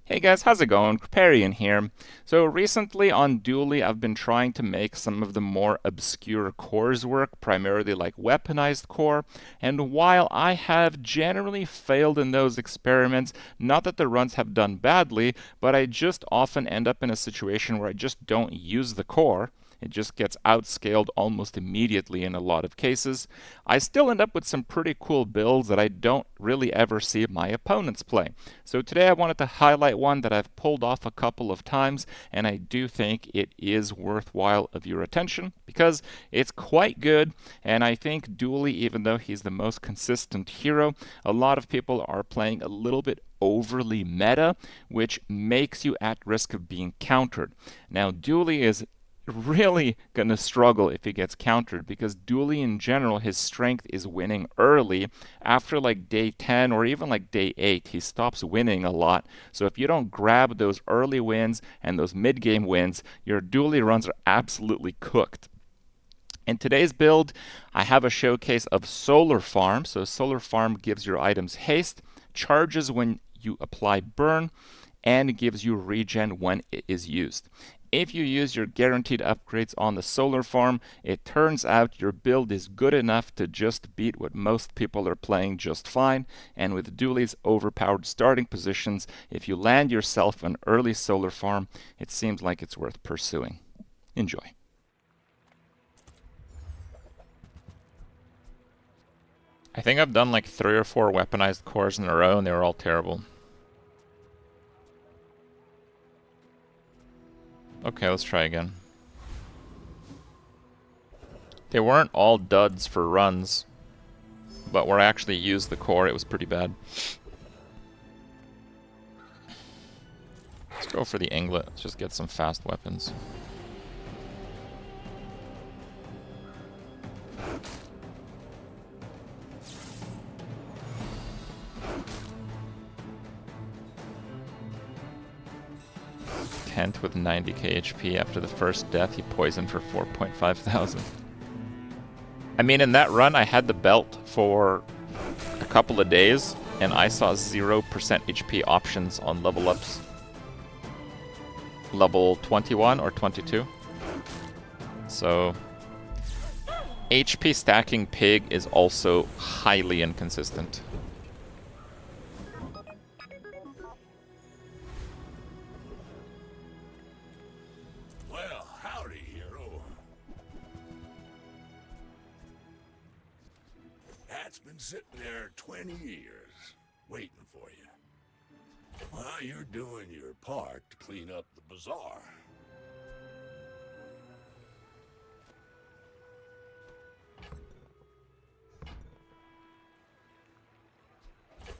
Hey guys, how's it going? Kripparrian here. So recently on Dually, I've been trying to make some of the more obscure cores work, primarily like weaponized core, and while I have generally failed in those experiments, not that the runs have done badly, but I just often end up in a situation where I just don't use the core. It just gets outscaled almost immediately in a lot of cases. I still end up with some pretty cool builds that I don't really ever see my opponents play. So today I wanted to highlight one that I've pulled off a couple of times, and I do think it is worthwhile of your attention because it's quite good, and I think Dooley, even though he's the most consistent hero, a lot of people are playing a little bit overly meta, which makes you at risk of being countered. Now, Dooley is really going to struggle if he gets countered because Dooley in general, his strength is winning early. After like day 10 or even like day 8, he stops winning a lot. So if you don't grab those early wins and those mid-game wins, your Dooley runs are absolutely cooked. In today's build, I have a showcase of Solar Farm. So Solar Farm gives your items haste, charges when you apply burn, and gives you regen when it is used. If you use your guaranteed upgrades on the solar farm, it turns out your build is good enough to just beat what most people are playing just fine, and with Dooley's overpowered starting positions, if you land yourself an early solar farm, it seems like it's worth pursuing. Enjoy. I think I've done like 3 or 4 weaponized cores in a row and they were all terrible. Okay, let's try again. They weren't all duds for runs, but where I actually used the core, it was pretty bad. Let's go for the Inglet. Let's just get some fast weapons. Kent with 90k HP after the first death, he poisoned for 4.5 thousand. I mean, in that run, I had the belt for a couple of days, and I saw 0% HP options on level ups. Level 21 or 22. So, HP stacking Pig is also highly inconsistent. That's been sitting there 20 years, waiting for you. Well, you're doing your part to clean up the bazaar.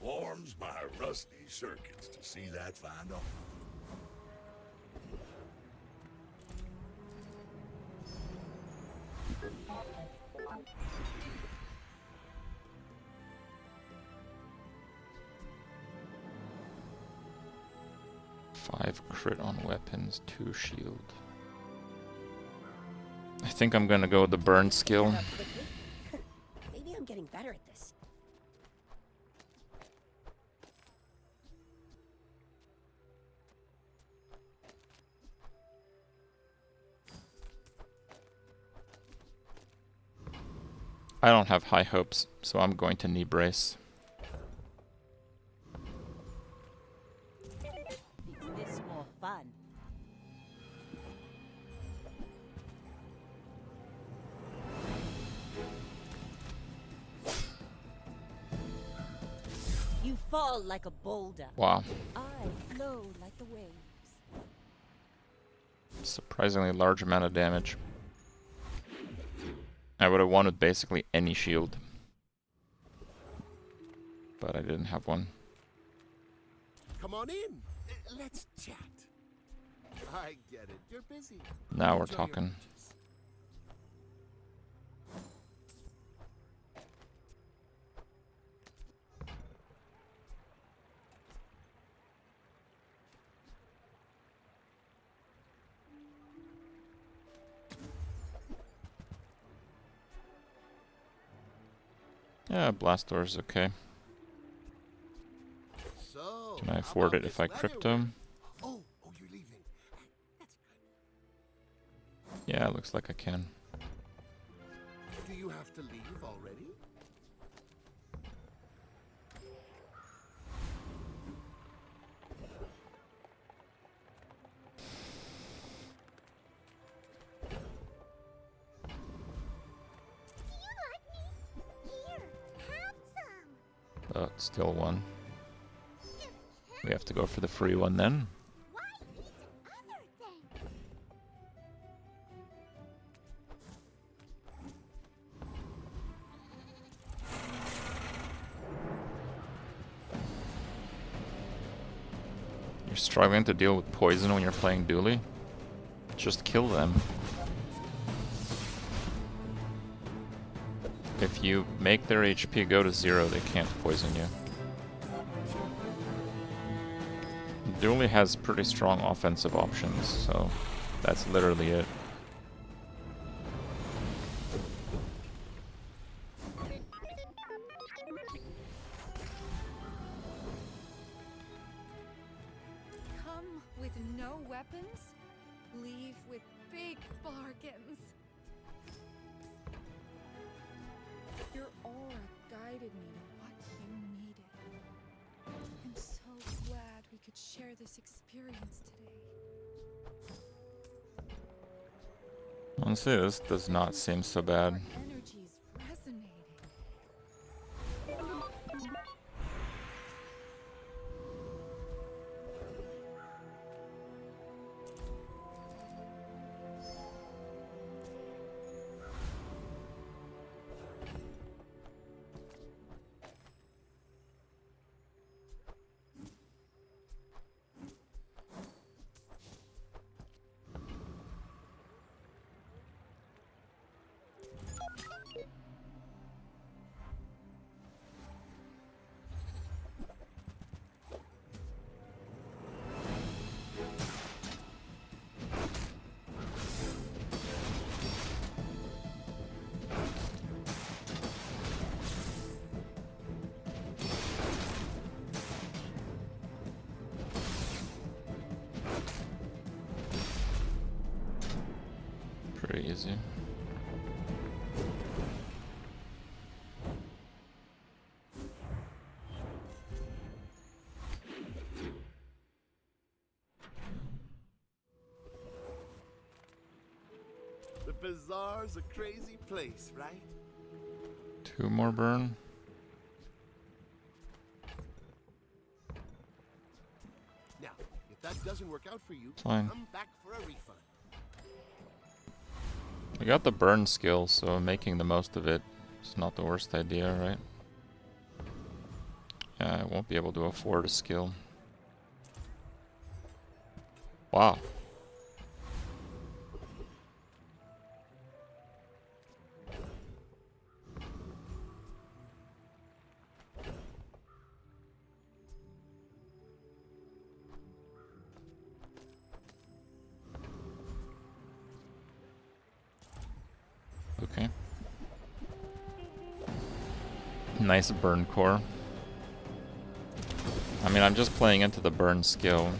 Warms my rusty circuits to see that find out. Five crit on weapons, 2 shield. I think I'm gonna go with the burn skill. Maybe I'm getting better at this. I don't have high hopes, so I'm going to knee brace. Makes this more fun. You fall like a boulder. Wow. I flow like the waves. Surprisingly large amount of damage. I would have won with basically any shield. But I didn't have one. Come on in. Let's chat. I get it. You're busy. Now we're Enjoy your talking. purchase. Yeah, blast door is okay. So, Can I how afford about it if I this crypto? leather Yeah, it looks like I can. Do you have to leave already? Oh, it's still one. We have to go for the free one then. You're struggling to deal with poison when you're playing dually? Just kill them. If you make their HP go to 0, they can't poison you. Dually has pretty strong offensive options, so that's literally it. Come with no weapons, leave with big bargains. Your aura guided me to what you needed. I'm so glad we could share this experience today. Honestly, this does not seem so bad. Our energy's resonating. Pretty easy. The Bazaar's a crazy place, right? 2 more burn. Now, if that doesn't work out for you, Fine. come back for a refund. I got the burn skill, so making the most of it is not the worst idea, right? Yeah, I won't be able to afford a skill. Wow. Okay. Nice burn core. I mean, I'm just playing into the burn skill.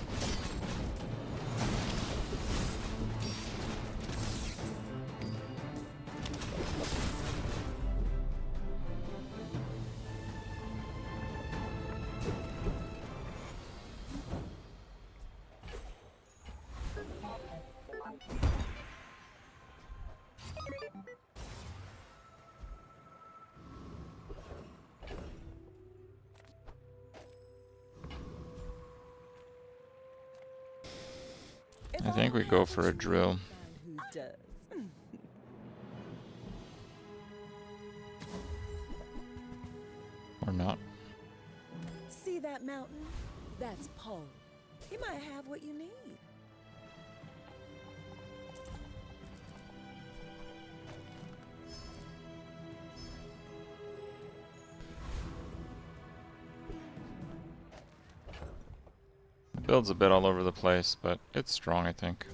I think we go for a drill. Who does? Or not. See that mountain? That's Paul. He might have what you need. Build's a bit all over the place, but it's strong, I think.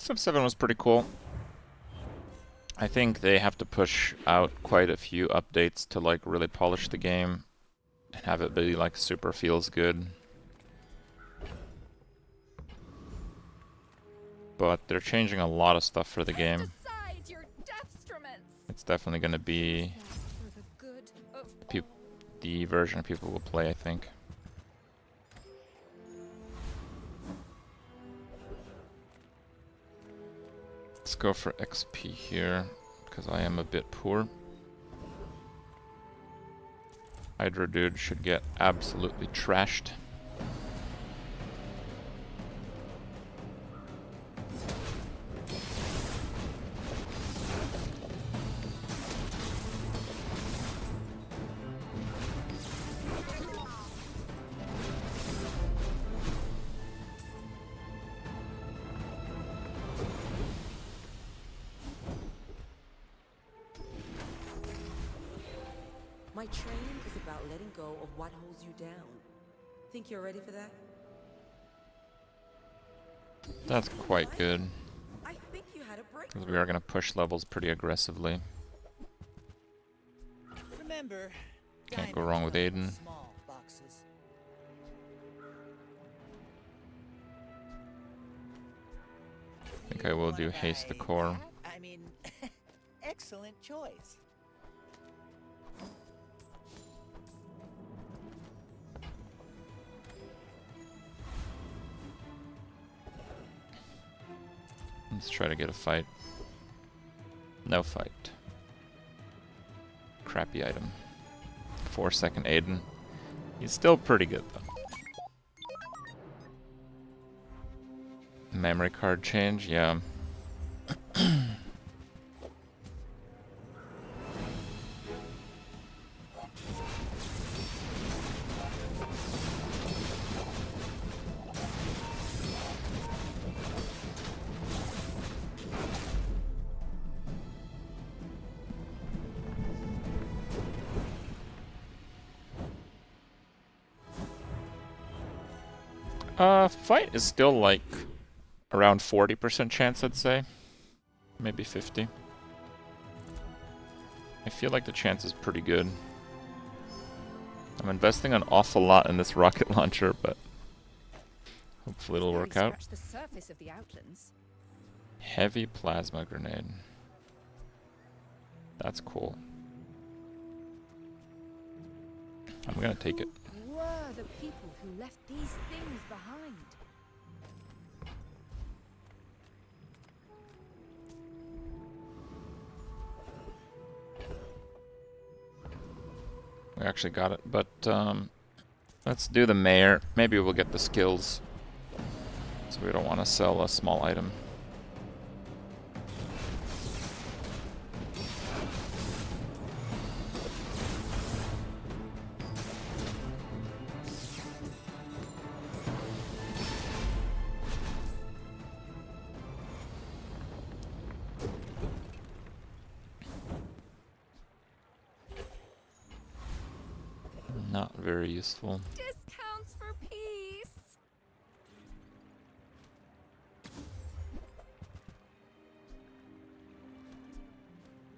Civ 7 was pretty cool. I think they have to push out quite a few updates to like really polish the game and have it be like super feels good. But they're changing a lot of stuff for the game. It's definitely going to be the version people will play, I think. Let's go for XP here, because I am a bit poor. Hydra dude should get absolutely trashed. My training is about letting go of what holds you down. Think you're ready for that? That's quite good, I think you had a break. because we are going to push levels pretty aggressively. Remember, Can't go wrong with Aiden. small boxes. I think I will do haste the core. I mean, excellent choice. Let's try to get a fight. No fight. Crappy item. 4-second Aiden. He's still pretty good though. Memory card change, yeah. Fight is still like around 40% chance, I'd say. Maybe 50. I feel like the chance is pretty good. I'm investing an awful lot in this rocket launcher, but hopefully it'll work out. The surface of the outlands. Heavy plasma grenade. That's cool. I'm gonna take it. Who were the people who left these things behind? We actually got it, but let's do the mayor. Maybe we'll get the skills. So we don't want to sell a small item. Not very useful. Discounts for peace.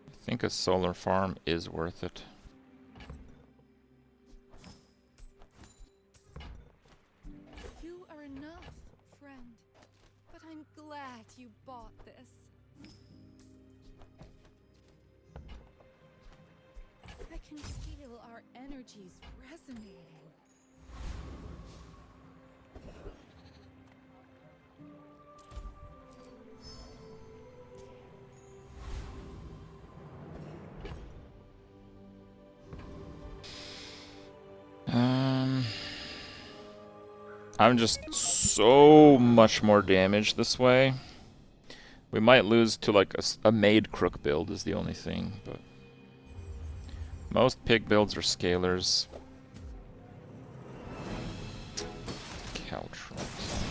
I think a solar farm is worth it. You are enough, friend. But I'm glad you bought this. I can feel our energies resonating. I'm just so much more damage this way. We might lose to like a made crook build is the only thing, but most pig builds are scalers. Caltrops.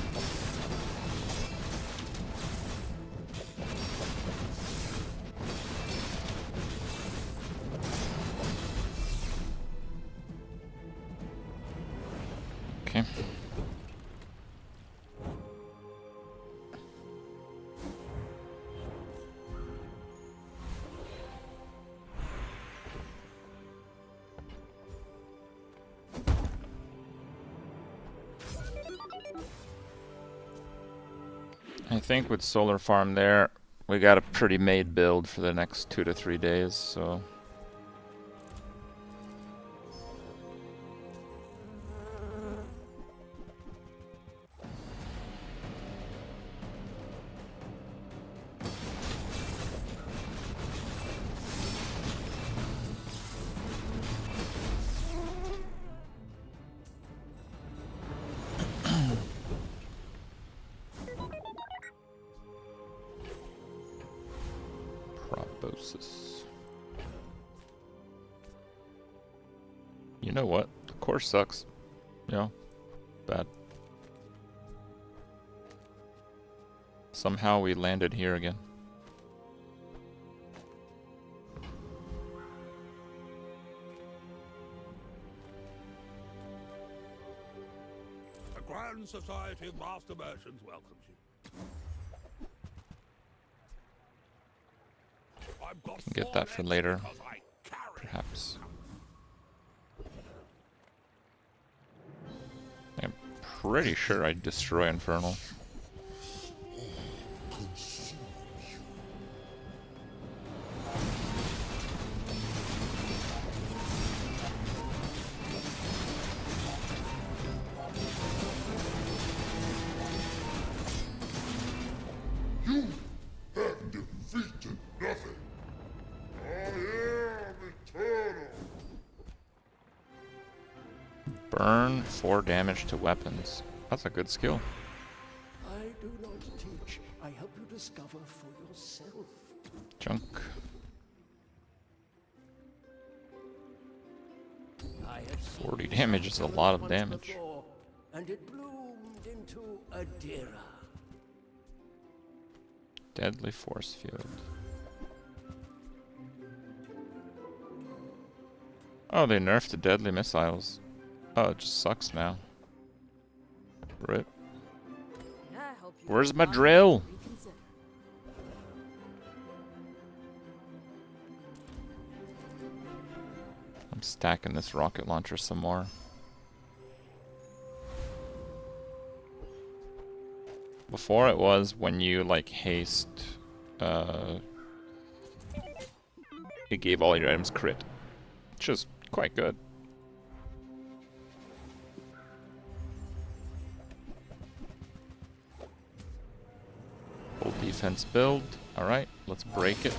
Okay. I think with solar farm there, we got a pretty made build for the next 2 to 3 days, so... Proboscis. You know what? The course sucks. Yeah. Bad. Somehow we landed here again. The Grand Society of Master Merchants welcomes you. I've got Can get 4 that for legs later, because I carry. perhaps. I'm pretty sure I'd destroy Infernal. Have defeated nothing. I am eternal. Burn 4 damage to weapons. That's a good skill. I do not teach. I help you discover for yourself. Junk. I have seen 40 damage is a lot of once damage. before, and it bloomed into a Dira. Deadly force field. Oh, they nerfed the deadly missiles. Oh, it just sucks now. Rip. I hope you Where's my pause and drill? reconsider. I'm stacking this rocket launcher some more. Before it was when you like haste, it gave all your items crit, which is quite good. Full defense build. Alright, let's break it.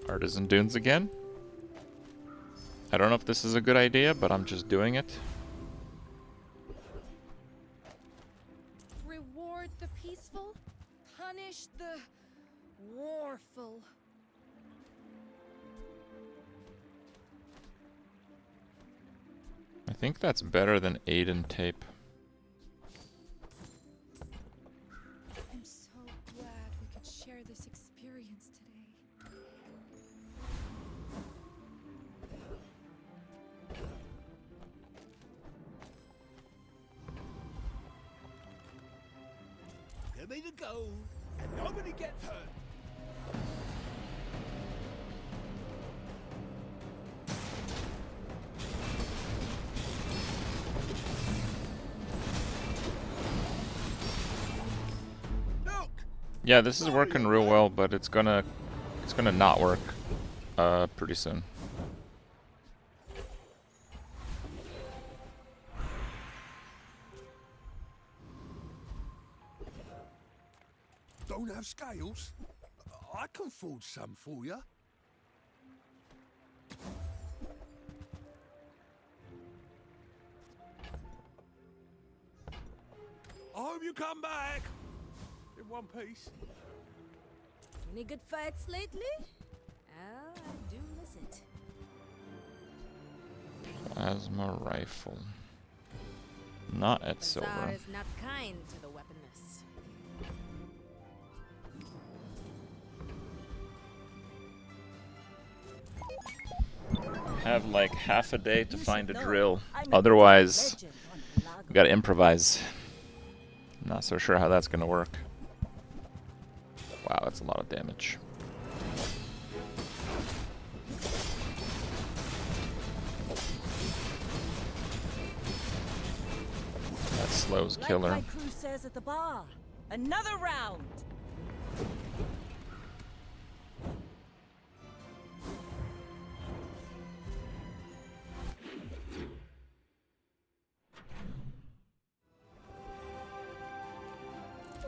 Artisan Dunes again. I don't know if this is a good idea, but I'm just doing it. Reward the peaceful, punish the warful. I think that's better than Aiden tape. I'm so glad we could share this experience today. Give me the gold, and nobody gets hurt. Look! Yeah, this is working real well, but it's gonna not work pretty soon. Don't have scales? I can forge some for you. I hope you come back in one piece. Any good fights lately? Oh, I do miss it. Plasma rifle. Not at Bazaar silver. is not kind to the weaponless. have like half a day to You find a should know, drill. I'm a Otherwise, legend on we gotta Pelago. improvise. Not so sure how that's gonna work. Wow, that's a lot of damage. That slows Like killer. my crew says at the bar, another round.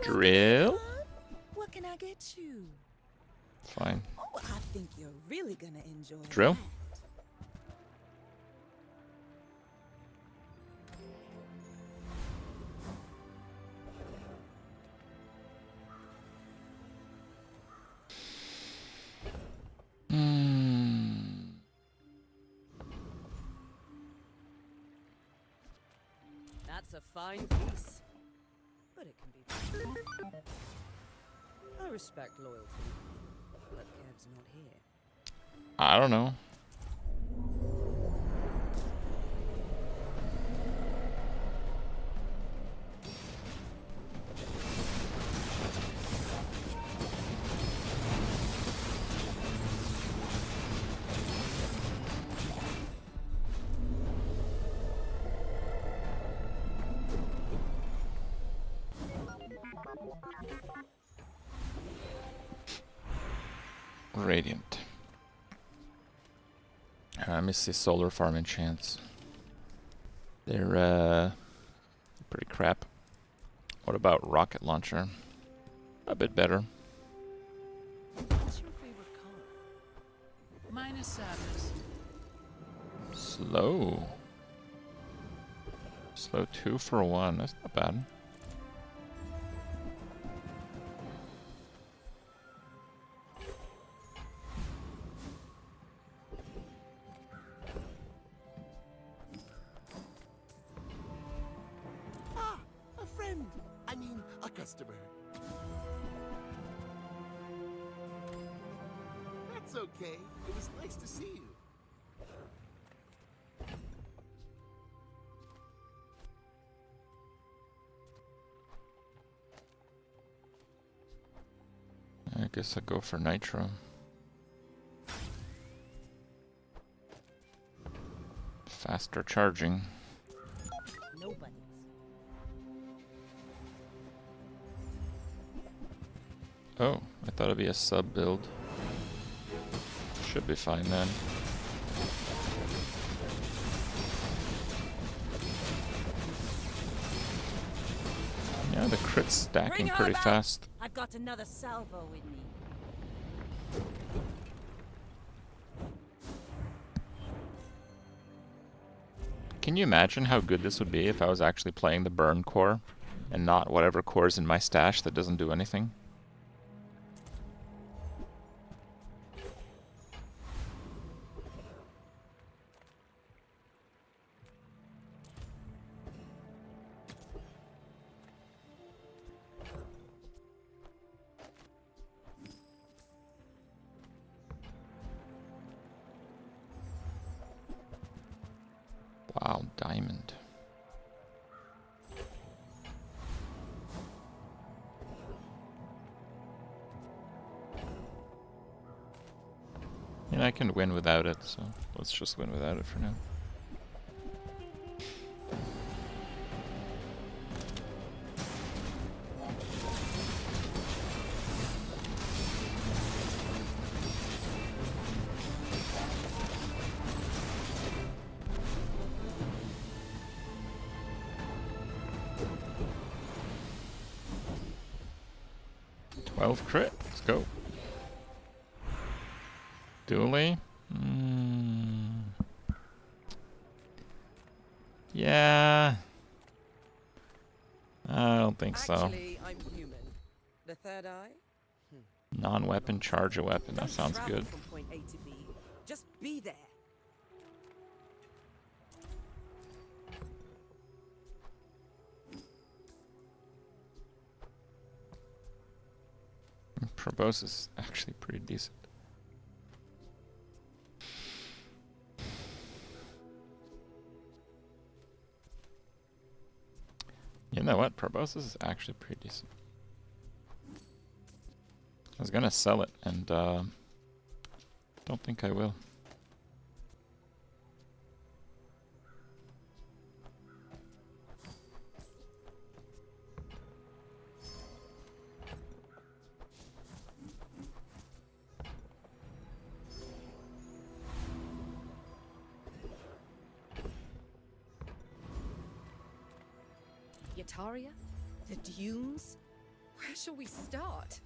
Drill? What can I get you? Fine. Oh, I think you're really gonna enjoy Drill? that. That's a fine piece, but it can be. I respect loyalty, but Kev's not here. I don't know. Radiant. Let me see solar farm enchants. They're pretty crap. What about rocket launcher? A bit better. What's your favorite color? Mine is sadness. Slow. Slow 2 for 1. That's not bad. Ah, a friend. I mean, a customer. That's okay. It was nice to see you. I guess I'll go for nitro. Faster charging. Nobody's. Oh, I thought it'd be a sub build. Should be fine then. Yeah, the crit's stacking Bring her pretty back. fast. I've got another salvo with me. Can you imagine how good this would be if I was actually playing the burn core and not whatever core's in my stash that doesn't do anything? Wow, diamond. And I can win without it, so let's just win without it for now. Crit, let's go. Dually? Yeah. I don't think so. Actually, I'm human. The third eye? Non-weapon, charge a weapon. That Don't sounds travel good. from point A to B. Just be there. Probos is actually pretty decent. You know what? Proboscis is actually pretty decent. I was gonna sell it, and don't think I will. Yataria? The dunes? Where shall we start?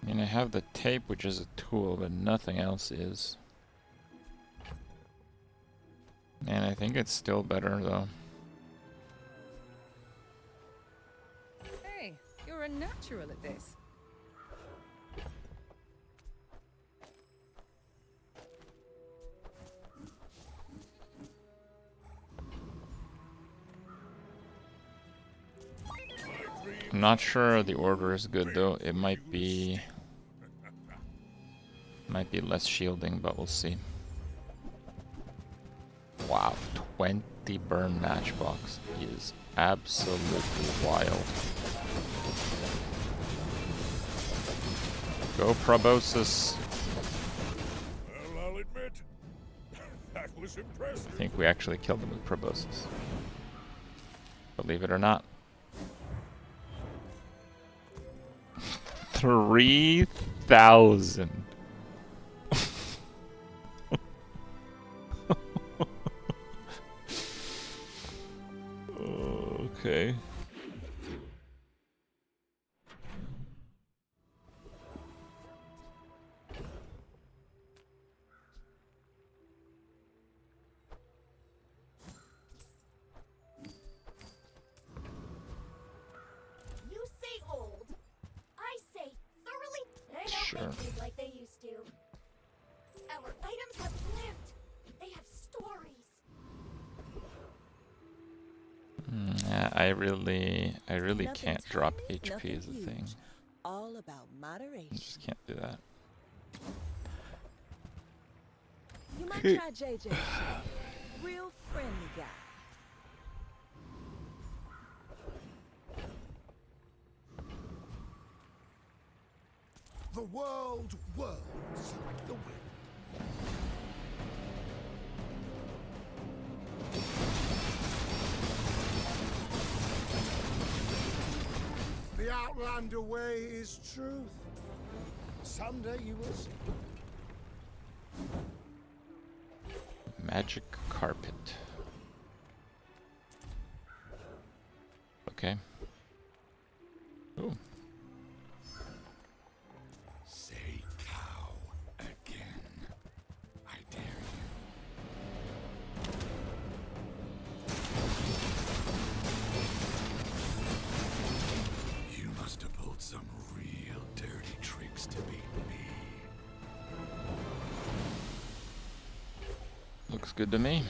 I mean, I have the tape, which is a tool, but nothing else is. And I think it's still better, though. Hey, you're a natural at this. I'm not sure the order is good, though. It might be less shielding, but we'll see. Wow, 20 burn matchbox is absolutely wild. Go Proboscis. Well, I'll admit, that was impressive. I think we actually killed him with Proboscis. Believe it or not. 3,000. Okay. You say old. I say thoroughly. They don't Sure. make these like they used to. Our items have lived. They have stories. Yeah, I really Nothing can't drop tiny, HP nothing as a thing. huge. All about I moderation. just can't do that. You might Okay. try JJ. Real friendly guy. The world whirls like the wind. The Outlander way is truth. Someday you will see. Magic carpet. Okay. Ooh. Say cow again. I dare you. You must have pulled some real dirty tricks to beat me. Looks good to me.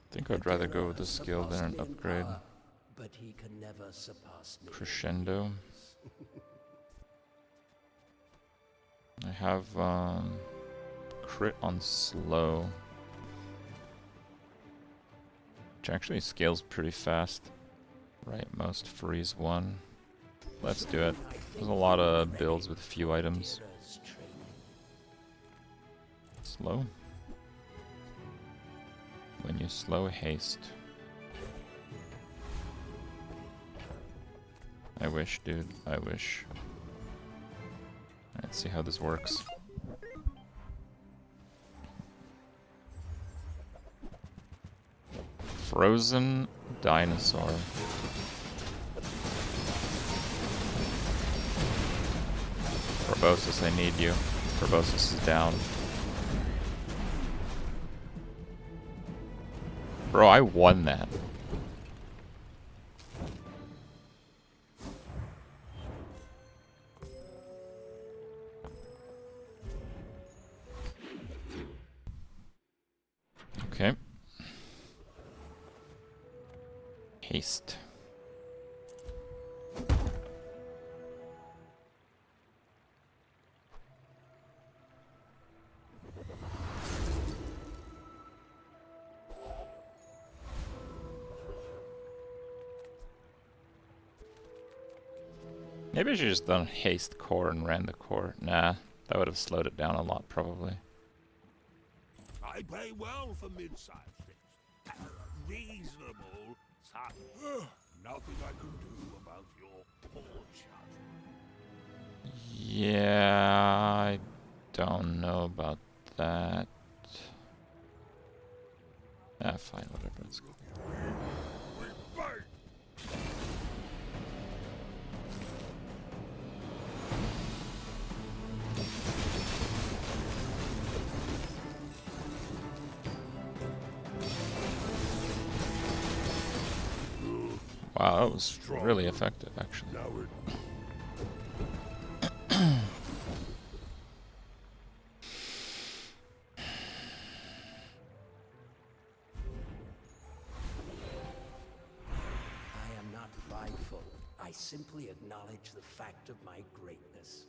I think I'd rather go with the skill than an upgrade. But he can never surpass me. Crescendo. I have crit on slow, which actually scales pretty fast. Right, most freeze 1. Let's do it. There's a lot of builds with few items. Slow. When you slow, haste. I wish, dude. I wish. Let's see how this works. Frozen dinosaur. Proboscis, I need you. Proboscis is down. Bro, I won that. Okay. Haste. Maybe I should just done haste core and ran the core. Nah, that would have slowed it down a lot probably. I pay well for mid-sized things. Reasonable size. Nothing I can do about your poor child. Yeah, I don't know about that. Ah, fine, whatever. Let's go. Wow, that was really effective, actually. Now we're I am not prideful. I simply acknowledge the fact of my greatness.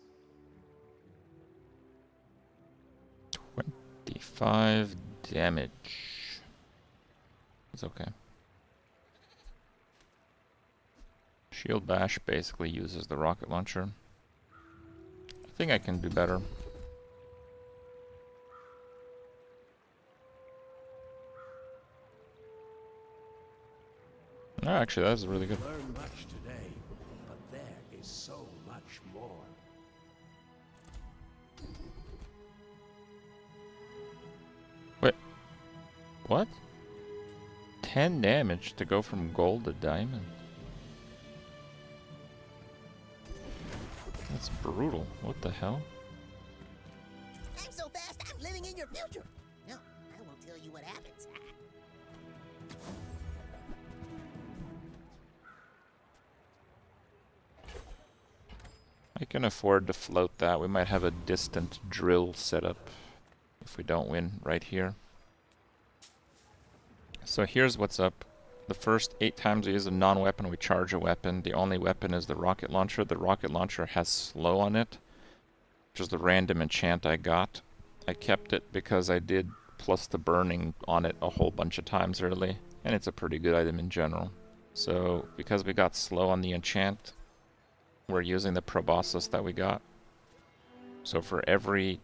25 damage. It's okay. Shield Bash basically uses the rocket launcher. I think I can do better. No, actually, that was really good. Learn much today, but there is so much more. Wait. What? 10 damage to go from gold to diamond. That's brutal. What the hell? I'm so fast, I'm living in your future. No, I won't tell you what happens. I can afford to float that. We might have a distant drill set up if we don't win right here. So here's what's up. The first 8 times we use a non-weapon, we charge a weapon. The only weapon is the rocket launcher. The rocket launcher has slow on it, which is the random enchant I got. I kept it because I did plus the burning on it a whole bunch of times early, and it's a pretty good item in general. So because we got slow on the enchant, we're using the proboscis that we got. So for every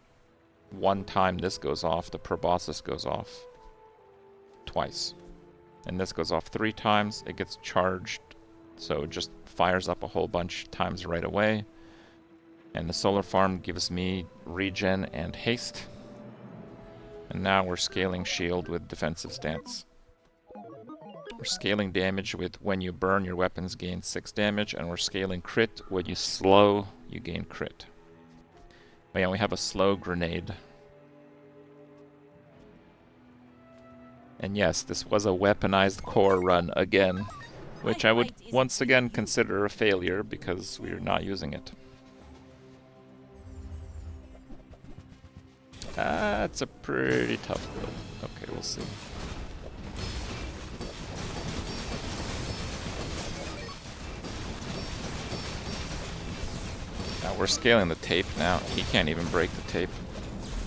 1 time this goes off, the proboscis goes off twice. And this goes off 3 times, it gets charged, so it just fires up a whole bunch of times right away. And the solar farm gives me regen and haste. And now we're scaling shield with defensive stance. We're scaling damage with when you burn, your weapons gain 6 damage, and we're scaling crit. When you slow, you gain crit. But yeah, we have a slow grenade. And yes, this was a weaponized core run again, which I would once again consider a failure because we're not using it. That's a pretty tough build. Okay, we'll see. Now we're scaling the tape now. He can't even break the tape.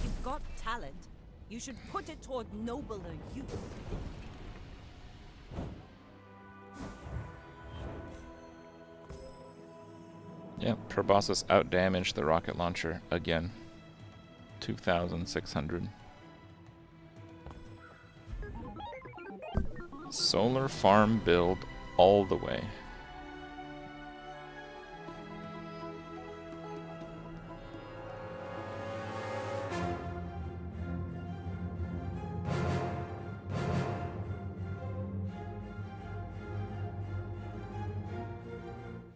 You've got talent. You should put it toward nobler use. Yeah, proboscis outdamaged the rocket launcher again. 2,600. Solar farm build all the way.